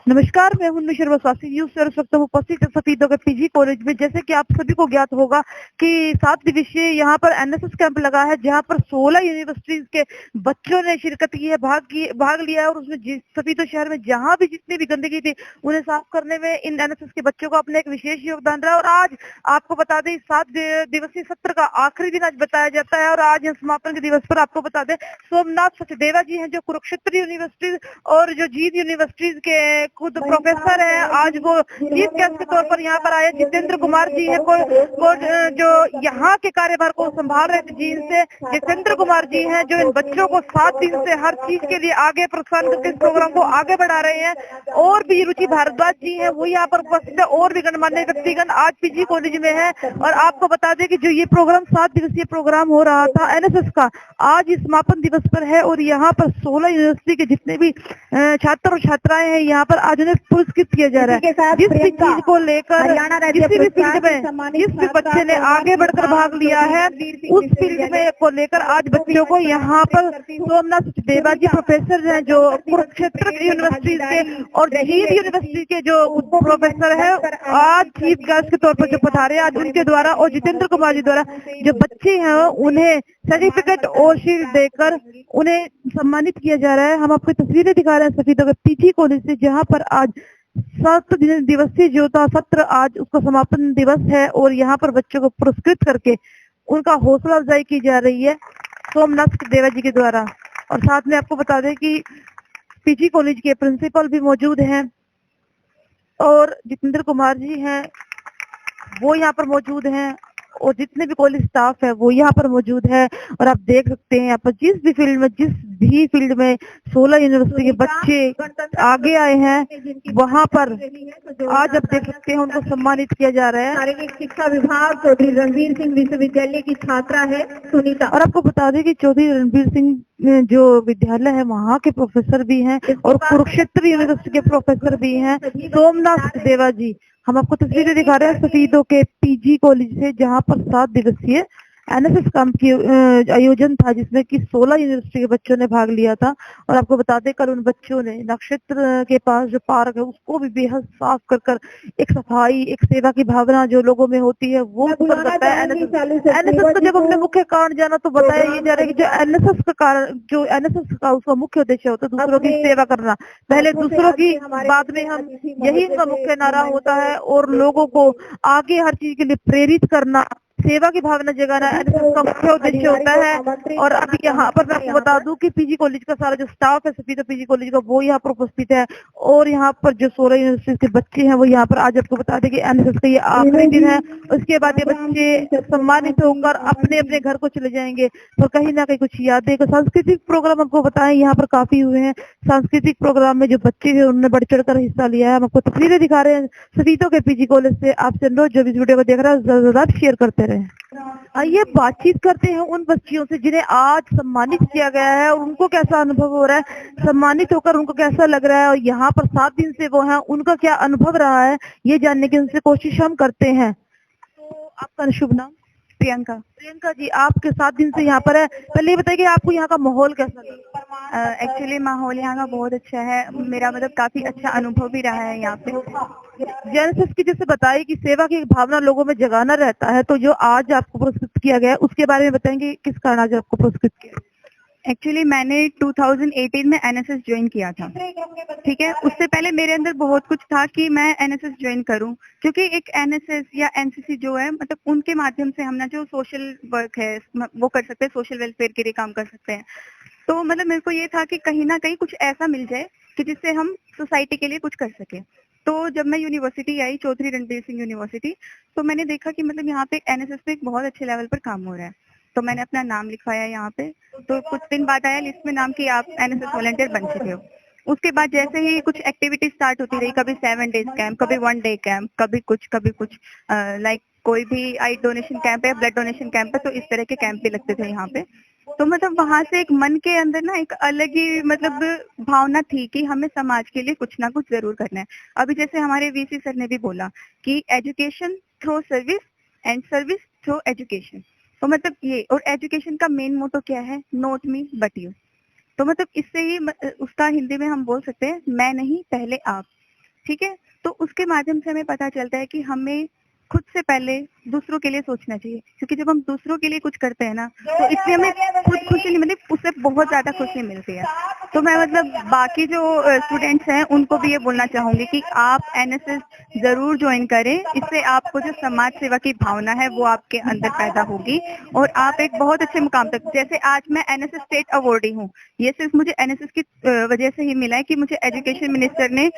नमस्कार, मैं हूं शर्मा स्वासी न्यूज से इस वक्त उपस्थित है सफीदों के पीजी कॉलेज में। जैसे कि आप सभी को ज्ञात होगा कि 7 दिवसीय यहाँ पर एनएसएस कैंप लगा है, जहाँ पर 16 यूनिवर्सिटीज के बच्चों ने शिरकत की है, भाग लिया है। और उसमें सफीदो शहर में जहाँ भी जितनी भी गंदगी थी उन्हें साफ करने में इन एनएसएस के बच्चों का अपना एक विशेष योगदान रहा। और आज आपको बता दें, 7 दिवसीय सत्र का आखिरी दिन आज बताया जाता है। और आज समापन के दिवस पर आपको बता दें, सोमनाथ सचदेवा जी हैं जो कुरुक्षेत्र यूनिवर्सिटी और जो जीत यूनिवर्सिटीज के खुद प्रोफेसर है, आज वो चीफ गेस्ट के तौर पर यहाँ पर आए। जितेंद्र कुमार जी है जो यहाँ के कार्यभार को संभाल रहे थे, जिनसे जितेंद्र कुमार जी हैं जो इन बच्चों को 7 दिन से हर चीज के लिए आगे प्रोत्साहन करके इस प्रोग्राम को आगे बढ़ा रहे हैं। और भी रुचि भारद्वाज जी हैं, वो यहाँ पर उपस्थित है। और भी गणमान्य व्यक्तिगण आज पीजी कॉलेज में है। और आपको बता दें कि जो ये प्रोग्राम 7 दिवसीय प्रोग्राम हो रहा था एनएसएस का, आज इस समापन दिवस पर है। और यहाँ पर 16 यूनिवर्सिटी के जितने भी छात्र और छात्राएं हैं, यहाँ पर आज उन्हें पुरस्कृत किया जा रहा है। जिस भी चीज को लेकर किसी भी फील्ड में जिस भी बच्चे ने आगे बढ़कर भाग लिया है, उस फील्ड में को लेकर आज बच्चों को यहाँ पर सोमनाथ देवा जी प्रोफेसर हैं जो कुरुक्षेत्र यूनिवर्सिटी से और जीत यूनिवर्सिटी के जो प्रोफेसर है, आज चीफ गेस्ट के तौर पर जो पधारे, आज उनके द्वारा और जितेंद्र कुमार जी द्वारा जो बच्चे हैं उन्हें सर्टिफिकेट और शील्ड देकर उन्हें सम्मानित किया जा रहा है। हम आपको तस्वीरें दिखा रहे हैं सफीदों के पीजी कॉलेज से, जहाँ पर आज 7 दिवसीय जो था सत्र, आज उसका समापन दिवस है। और यहाँ पर बच्चों को पुरस्कृत करके उनका हौसला अफजाई की जा रही है सोमनाथ देवा जी के द्वारा। और साथ में आपको बता दें कि पीजी कॉलेज के प्रिंसिपल भी मौजूद हैं और जितेंद्र कुमार जी हैं वो यहाँ पर मौजूद हैं, और जितने भी कॉलेज स्टाफ है वो यहाँ पर मौजूद है। और आप देख सकते हैं यहाँ पर जिस भी फील्ड में 16 यूनिवर्सिटी के बच्चे आगे आए हैं, वहाँ पर आज आप देख सकते हैं उनको सम्मानित किया जा रहा है। शारीरिक शिक्षा विभाग चौधरी रणवीर सिंह विश्वविद्यालय की छात्रा है सुनीता। और आपको बता दें कि चौधरी रणवीर सिंह जो विद्यालय है वहाँ के प्रोफेसर भी हैं और कुरुक्षेत्र यूनिवर्सिटी के प्रोफेसर भी हैं सोमनाथ देवा जी। हम आपको तस्वीरें दिखा रहे हैं सफीदों के पीजी कॉलेज से, जहाँ पर 7 दिवसीय एनएसएस कैंप की आयोजन था, जिसमें कि 16 यूनिवर्सिटी के बच्चों ने भाग लिया था। और आपको बता दें कल उन बच्चों ने नक्षत्र के पास जो पार्क है उसको भी बेहद साफ कर एक सफाई, एक सेवा की भावना जो लोगों में होती है वो ऊपर करता है। एनएसएस का जब हमने मुख्य कारण जाना तो बताया ये जा रहा है कि जो एनएसएस का कारण, जो एनएसएस का उसका मुख्य उद्देश्य होता है दूसरों की सेवा करना, पहले दूसरों की, बाद में हम, यही उनका मुख्य नारा होता है। और लोगों को आगे हर चीज के लिए प्रेरित करना, सेवा की भावना जगाना एनएसएस का मुख्य उद्देश्य होता है। और अब यहाँ पर मैं आपको बता दूं कि पीजी कॉलेज का सारा जो स्टाफ है सफीदा पीजी कॉलेज का वो यहाँ पर उपस्थित है। और यहाँ पर जो 16 यूनिवर्सिटी के बच्चे हैं वो यहाँ पर आज आपको बता दें कि एनएसएस का ये आखिरी दिन है। उसके बाद ये बच्चे सम्मानित होकर अपने अपने घर को चले जाएंगे। तो कहीं ना कहीं कुछ यादें, सांस्कृतिक प्रोग्राम आपको बताएं यहाँ पर काफी हुए हैं। सांस्कृतिक प्रोग्राम में जो बच्चे हैं उन्होंने बढ़ चढ़ कर हिस्सा लिया है। हम आपको तस्वीरें दिखा रहे हैं सफीदों के पीजी कॉलेज से। आपसे अनुरोध जो इस वीडियो को देख रहा है जरूर शेयर करते रहे। आइए बातचीत करते हैं उन बच्चियों से जिन्हें आज सम्मानित किया गया है और उनको कैसा अनुभव हो रहा है, सम्मानित होकर उनको कैसा लग रहा है, और यहाँ पर 7 दिन से वो हैं उनका क्या अनुभव रहा है, ये जानने की उनसे कोशिश हम करते हैं। तो आपका शुभ नाम? प्रियंका। प्रियंका जी, आपके 7 दिन से यहाँ पर है, पहले ये बताइए कि आपको यहाँ का माहौल कैसा लगा? एक्चुअली माहौल यहाँ का बहुत अच्छा है, मेरा मतलब काफी अच्छा अनुभव भी रहा है यहाँ पे। जेनेसिस की जैसे बताई कि सेवा की भावना लोगों में जगाना रहता है, तो जो आज आपको पुरस्कृत किया गया है उसके बारे में बताएंगे किस कारण आज आपको पुरस्कृत किया? एक्चुअली मैंने 2018 में एनएसएस ज्वाइन किया था, ठीक है। उससे पहले मेरे अंदर बहुत कुछ था कि मैं एनएसएस ज्वाइन करूं, क्योंकि एक एनएसएस या एनसीसी जो है मतलब उनके माध्यम से हम ना जो सोशल वर्क है वो कर सकते हैं, सोशल वेलफेयर के लिए काम कर सकते हैं। तो मतलब मेरे को ये था कि कहीं ना कहीं कुछ ऐसा मिल जाए कि जिससे हम सोसाइटी के लिए कुछ कर सके। तो जब मैं university I, Chaudhary Ranveer Singh university, तो मैंने देखा कि मतलब यहाँ पे एनएसएस पे एक बहुत अच्छे लेवल पर काम हो रहा है। तो मैंने अपना नाम लिखवाया यहाँ पे। तो कुछ दिन बाद आया लिस्ट में नाम कि आप एनएसएस वॉलंटियर बन चुके हो। उसके बाद जैसे ही कुछ एक्टिविटी स्टार्ट होती रही, कभी 7 डेज कैंप, कभी 1 डे कैंप, कभी कुछ लाइक कोई भी आई डोनेशन कैंप है, ब्लड डोनेशन कैंप है, तो इस तरह के कैंप भी लगते थे यहाँ पे। तो मतलब वहां से एक मन के अंदर ना एक अलग ही मतलब भावना थी कि हमें समाज के लिए कुछ ना कुछ जरूर करना है। अभी जैसे हमारे वीसी सर ने भी बोला कि education through service and service through education. तो मतलब ये, और एजुकेशन का मेन मोटो क्या है? Not me but you. तो मतलब इससे ही उसका हिंदी में हम बोल सकते हैं मैं नहीं पहले आप। ठीक है। तो उसके माध्यम से हमें पता चलता है कि हमें खुद से पहले दूसरों के लिए सोचना चाहिए, क्योंकि जब हम दूसरों के लिए कुछ करते हैं ना, तो इसलिए हमें खुद खुशी नहीं मिलती, उससे बहुत ज्यादा खुशी मिलती है। तो मैं मतलब बाकी जो स्टूडेंट्स हैं उनको भी ये बोलना चाहूंगी कि आप एनएसएस जरूर ज्वाइन करें। इससे आपको जो समाज सेवा की भावना है वो आपके अंदर पैदा होगी और आप एक बहुत अच्छे मुकाम तक, जैसे आज मैं एनएसएस स्टेट अवार्डी हूँ, ये सिर्फ मुझे एनएसएस की वजह से ही मिला है कि मुझे एजुकेशन मिनिस्टर ने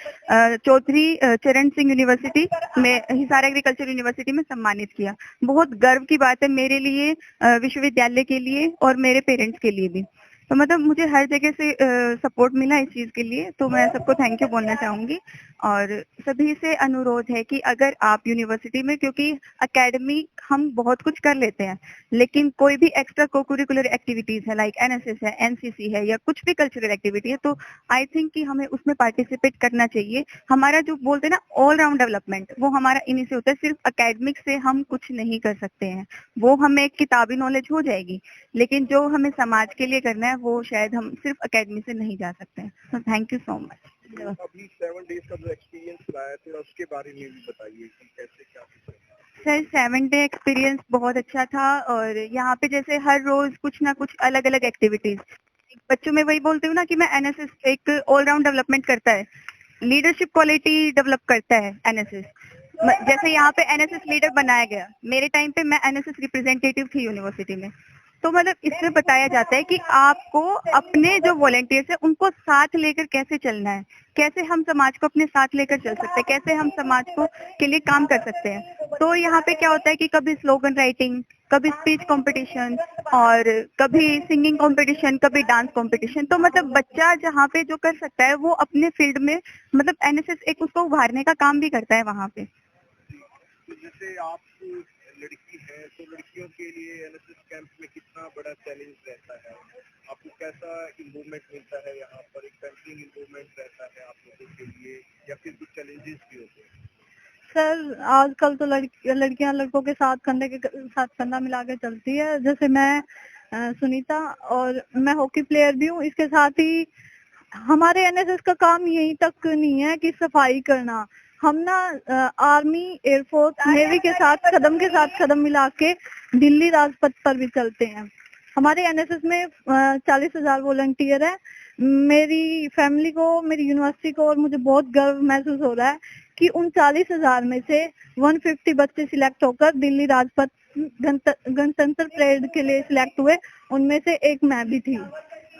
चौधरी चरण सिंह यूनिवर्सिटी में, हिसार एग्रीकल्चर यूनिवर्सिटी में सम्मानित किया। बहुत गर्व की बात है मेरे लिए, विश्वविद्यालय के लिए और मेरे पेरेंट्स के लिए भी। तो मतलब मुझे हर जगह से सपोर्ट मिला इस चीज के लिए, तो मैं सबको थैंक यू बोलना चाहूंगी। और सभी से अनुरोध है कि अगर आप यूनिवर्सिटी में, क्योंकि एकेडमी हम बहुत कुछ कर लेते हैं, लेकिन कोई भी एक्स्ट्रा कोकुरिकुलर एक्टिविटीज है, लाइक एनएसएस है, एनसीसी है, या कुछ भी कल्चरल एक्टिविटी है, तो आई थिंक कि हमें उसमें पार्टिसिपेट करना चाहिए। हमारा जो बोलते हैं ना ऑल राउंड डेवलपमेंट, वो हमारा इन्हीं से होता है। सिर्फ एकेडमिक से हम कुछ नहीं कर सकते हैं, वो हमें एक किताबी नॉलेज हो जाएगी, लेकिन जो हमें समाज के लिए करना है वो शायद हम सिर्फ एकेडमी से नहीं जा सकते हैं। तो थैंक यू सो मच। अभी 7 डेज का जो एक्सपीरियंस लाया था उसके बारे में भी बताइए कि कैसे क्या। सर 7 डे एक्सपीरियंस बहुत अच्छा था, और यहाँ पे जैसे हर रोज कुछ ना कुछ अलग अलग एक्टिविटीज, बच्चों में वही बोलती हूँ ना कि मैं एनएसएस एक ऑलराउंड डेवलपमेंट करता है, लीडरशिप क्वालिटी डेवलप करता है एनएसएस। जैसे यहाँ पे एनएसएस लीडर बनाया गया, मेरे टाइम पे मैं एनएसएस रिप्रेजेंटेटिव थी यूनिवर्सिटी में। तो मतलब इसमें बताया जाता है कि आपको अपने जो वॉलेंटियर्स है उनको साथ लेकर कैसे चलना है, कैसे हम समाज को अपने साथ लेकर चल सकते हैं, कैसे हम समाज को के लिए काम कर सकते हैं। तो यहाँ पे क्या होता है कि कभी स्लोगन राइटिंग, कभी स्पीच कंपटीशन, और कभी सिंगिंग कंपटीशन, कभी डांस कंपटीशन। तो मतलब बच्चा जहाँ पे जो कर सकता है वो अपने फील्ड में, मतलब एनएसएस एक उसको उभारने का काम भी करता है वहाँ पे। तो जैसे आप लड़की है तो लड़कियों के लिए एनएसएस कैंप में कितना बड़ा चैलेंज रहता है, आपको कैसा इम्प्रूवमेंट मिलता है यहाँ पर, एक कंटिन्यू इम्प्रूवमेंट रहता है आप लोगों के लिए, या फिर कुछ चैलेंजेस भी होते हैं? सर आजकल तो लड़कियां लड़कों के साथ कंधे के साथ कंधा मिला के चलती है। जैसे मैं सुनीता, और मैं हॉकी प्लेयर भी हूँ। इसके साथ ही हमारे एनएसएस का काम यहीं तक नहीं है कि सफाई करना, हम ना आर्मी, एयरफोर्स, नेवी के साथ कदम मिला के दिल्ली राजपथ पर भी चलते हैं। हमारे एनएसएस में 40,000 वॉलंटियर है। मेरी फैमिली को, मेरी यूनिवर्सिटी को और मुझे बहुत गर्व महसूस हो रहा है कि उन 40,000 में से 150 बच्चे सिलेक्ट होकर दिल्ली राजपथ गणतंत्र परेड के लिए सिलेक्ट हुए। उनमें से एक मैं भी थी।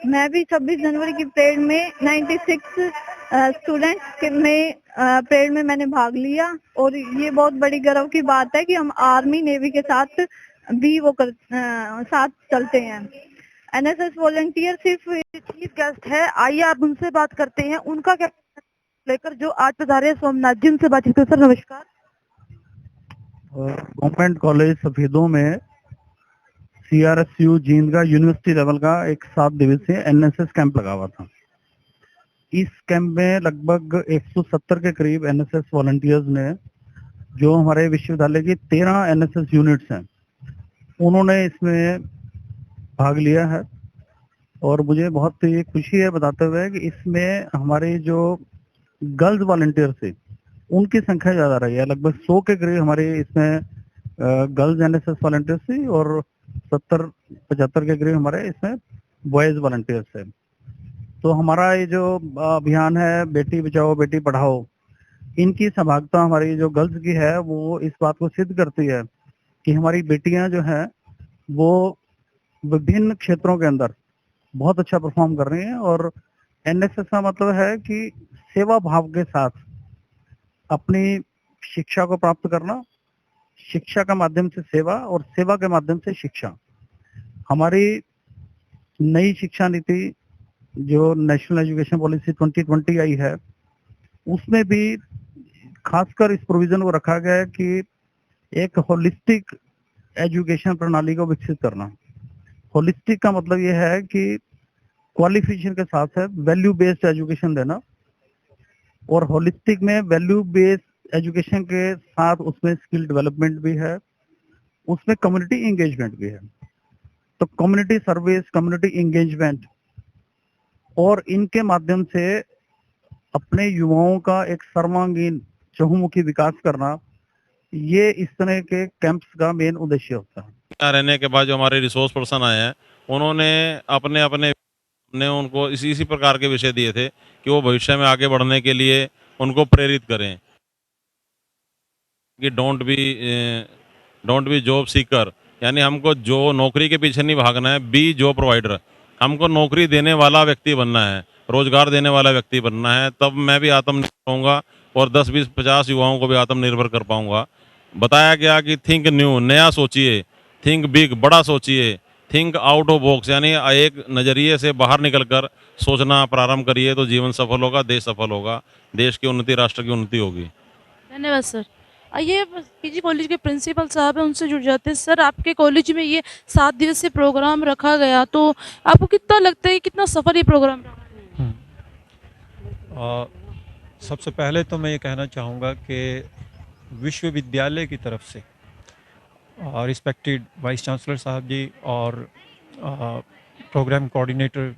मैं भी 26 जनवरी की परेड में 96 स्टूडेंट्स में परेड में मैंने भाग लिया, और ये बहुत बड़ी गर्व की बात है कि हम आर्मी, नेवी के साथ भी साथ चलते हैं। एनएसएस वॉलंटियर सिर्फ चीफ गेस्ट है। आइए आप उनसे बात करते हैं, उनका क्या लेकर जो आज पधारे सोमनाथ जी, उनसे बातचीत करते। सर नमस्कार। गवर्नमेंट कॉलेज सफेदों में CRSU जींद का यूनिवर्सिटी लेवल का एक 7 दिवसीय एनएसएस कैंप लगा हुआ था। इस कैंप में लगभग 170 के करीब एनएसएस वॉलंटियर्स ने, जो हमारे विश्वविद्यालय की 13 एनएसएस यूनिट्स हैं, उन्होंने इसमें भाग लिया है। और मुझे बहुत ही खुशी है बताते हुए कि इसमें हमारे जो गर्ल्स वॉलंटियर थे उनकी संख्या ज्यादा रही है। लगभग 100 के करीब हमारे इसमें गर्ल्स एनएसएस वॉलंटियर्स थी, और 70-75 के करीब हमारे इसमें बॉयज वॉलंटियर्स थे। तो हमारा ये जो अभियान है बेटी बचाओ बेटी पढ़ाओ, इनकी सहभागिता हमारी जो गर्ल्स की है वो इस बात को सिद्ध करती है कि हमारी बेटियां जो हैं वो विभिन्न क्षेत्रों के अंदर बहुत अच्छा परफॉर्म कर रही हैं। और एनएसएस का मतलब है कि सेवा भाव के साथ अपनी शिक्षा को प्राप्त करना, शिक्षा के माध्यम से सेवा और सेवा के माध्यम से शिक्षा। हमारी नई शिक्षा नीति जो नेशनल एजुकेशन पॉलिसी 2020 आई है, उसमें भी खासकर इस प्रोविजन को रखा गया है कि एक होलिस्टिक एजुकेशन प्रणाली को विकसित करना। होलिस्टिक का मतलब ये है कि क्वालिफिकेशन के साथ साथ वैल्यू बेस्ड एजुकेशन देना, और होलिस्टिक में वैल्यू बेस्ड एजुकेशन के साथ उसमें स्किल डेवलपमेंट भी है, उसमें कम्युनिटी एंगेजमेंट भी है। तो कम्युनिटी सर्विस, कम्युनिटी एंगेजमेंट, और इनके माध्यम से अपने युवाओं का एक सर्वांगीण चहुमुखी विकास करना, ये इस तरह के कैंप्स का मेन उद्देश्य होता है। यहाँ रहने के बाद जो हमारे रिसोर्स पर्सन आए हैं, उन्होंने अपने अपने ने उनको इसी प्रकार के विषय दिए थे कि वो भविष्य में आगे बढ़ने के लिए उनको प्रेरित करें कि डोंट बी जॉब सीकर, यानी हमको जो नौकरी के पीछे नहीं भागना है, बी जॉब प्रोवाइडर। हमको नौकरी देने वाला व्यक्ति बनना है, रोजगार देने वाला व्यक्ति बनना है, तब मैं भी आत्मनिर्भर होऊंगा और 10, 20, 50 युवाओं को भी आत्मनिर्भर कर पाऊंगा। बताया गया कि थिंक न्यू, नया सोचिए, थिंक बिग, बड़ा सोचिए, थिंक आउट ऑफ बॉक्स, यानी एक नज़रिए से बाहर निकलकर सोचना प्रारंभ करिए तो जीवन सफल होगा, देश सफल होगा, देश की उन्नति, राष्ट्र की उन्नति होगी। धन्यवाद सर। आइए पीजी कॉलेज के प्रिंसिपल साहब हैं, उनसे जुड़ जाते हैं। सर, आपके कॉलेज में ये 7 दिवसीय प्रोग्राम रखा गया, तो आपको कितना लगता है कितना सफल ये प्रोग्राम रहा? सबसे पहले तो मैं ये कहना चाहूँगा कि विश्वविद्यालय की तरफ से रिस्पेक्टेड वाइस चांसलर साहब जी और प्रोग्राम कोऑर्डिनेटर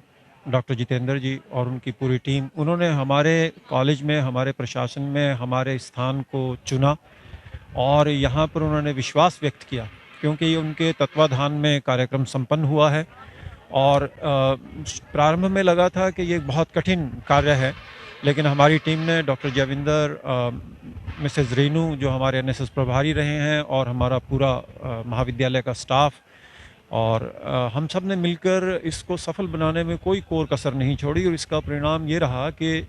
डॉक्टर जितेंद्र जी और उनकी पूरी टीम, उन्होंने हमारे कॉलेज में, हमारे प्रशासन में हमारे स्थान को चुना और यहाँ पर उन्होंने विश्वास व्यक्त किया, क्योंकि उनके तत्वाधान में कार्यक्रम संपन्न हुआ है। और प्रारंभ में लगा था कि ये बहुत कठिन कार्य है, लेकिन हमारी टीम ने डॉक्टर जयविंदर, मिसेस रेनू जो हमारे एनएसएस प्रभारी रहे हैं और हमारा पूरा महाविद्यालय का स्टाफ और हम सब ने मिलकर इसको सफल बनाने में कोई कोर कसर नहीं छोड़ी और इसका परिणाम ये रहा कि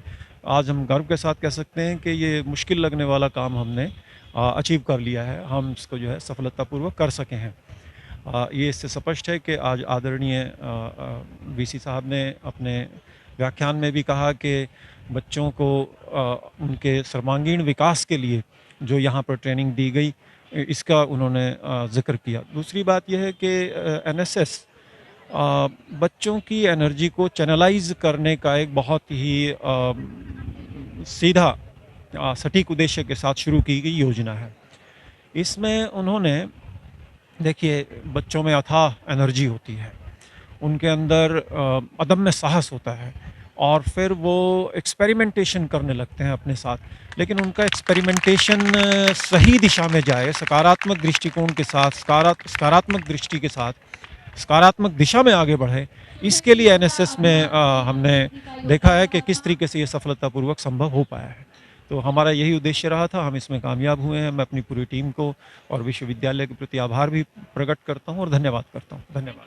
आज हम गर्व के साथ कह सकते हैं कि ये मुश्किल लगने वाला काम हमने अचीव कर लिया है, हम इसको जो है सफलतापूर्वक कर सके हैं। ये इससे स्पष्ट है कि आज आदरणीय वीसी साहब ने अपने व्याख्यान में भी कहा कि बच्चों को उनके सर्वांगीण विकास के लिए जो यहाँ पर ट्रेनिंग दी गई, इसका उन्होंने जिक्र किया। दूसरी बात यह है कि एनएसएस बच्चों की एनर्जी को चैनलाइज करने का एक बहुत ही सीधा सटीक उद्देश्य के साथ शुरू की गई योजना है। इसमें उन्होंने, देखिए, बच्चों में अथाह एनर्जी होती है, उनके अंदर अदम्य साहस होता है और फिर वो एक्सपेरिमेंटेशन करने लगते हैं अपने साथ, लेकिन उनका एक्सपेरिमेंटेशन सही दिशा में जाए, सकारात्मक दृष्टिकोण के साथ, सकारात्मक दृष्टि के साथ, सकारात्मक दिशा में आगे बढ़े, इसके लिए एनएसएस में हमने देखा है कि किस तरीके से ये सफलतापूर्वक संभव हो पाया है। तो हमारा यही उद्देश्य रहा था, हम इसमें कामयाब हुए हैं। मैं अपनी पूरी टीम को और विश्वविद्यालय के प्रति आभार भी प्रकट करता हूँ और धन्यवाद करता हूँ। धन्यवाद।